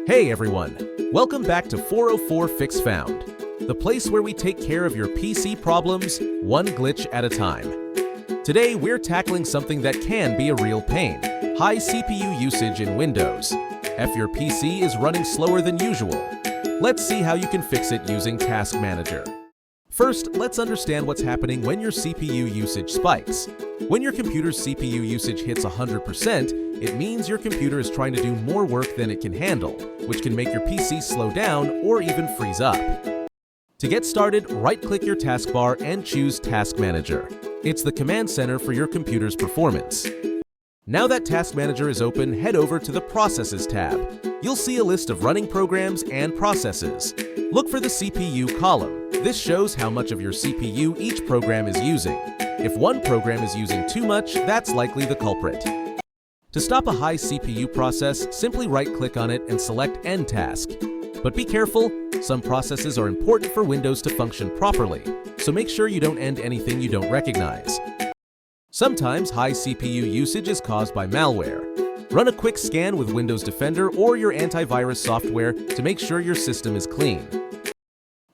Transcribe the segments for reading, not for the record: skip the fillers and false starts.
Hey everyone! Welcome back to 404 Fix Found, the place where we take care of your PC problems one glitch at a time. Today we're tackling something that can be a real pain: high CPU usage in Windows. If your PC is running slower than usual, let's see how you can fix it using Task Manager. First, let's understand what's happening when your CPU usage spikes. When your computer's CPU usage hits 100%, it means your computer is trying to do more work than it can handle, which can make your PC slow down or even freeze up. To get started, right-click your taskbar and choose Task Manager. It's the command center for your computer's performance. Now that Task Manager is open, head over to the Processes tab. You'll see a list of running programs and processes. Look for the CPU column. This shows how much of your CPU each program is using. If one program is using too much, that's likely the culprit. To stop a high CPU process, simply right-click on it and select End Task. But be careful, some processes are important for Windows to function properly, so make sure you don't end anything you don't recognize. Sometimes high CPU usage is caused by malware. Run a quick scan with Windows Defender or your antivirus software to make sure your system is clean.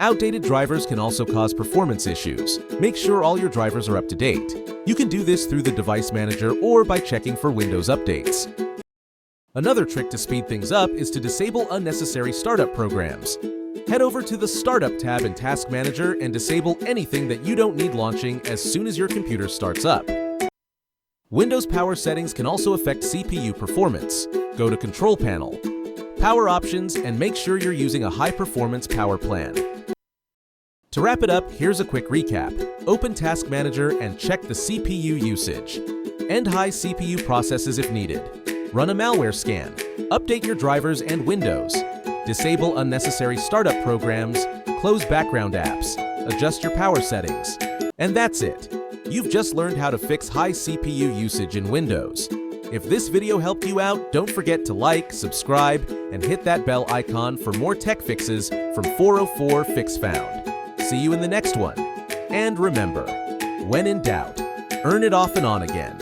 Outdated drivers can also cause performance issues. Make sure all your drivers are up to date. You can do this through the Device Manager or by checking for Windows updates. Another trick to speed things up is to disable unnecessary startup programs. Head over to the Startup tab in Task Manager and disable anything that you don't need launching as soon as your computer starts up. Windows power settings can also affect CPU performance. Go to Control Panel, Power Options, and make sure you're using a high-performance power plan. To wrap it up, here's a quick recap. Open Task Manager and check the CPU usage. End high CPU processes if needed. Run a malware scan. Update your drivers and Windows. Disable unnecessary startup programs. Close background apps. Adjust your power settings. And that's it. You've just learned how to fix high CPU usage in Windows. If this video helped you out, don't forget to like, subscribe, and hit that bell icon for more tech fixes from 404 Fix Found. See you in the next one. And remember, when in doubt, earn it off and on again.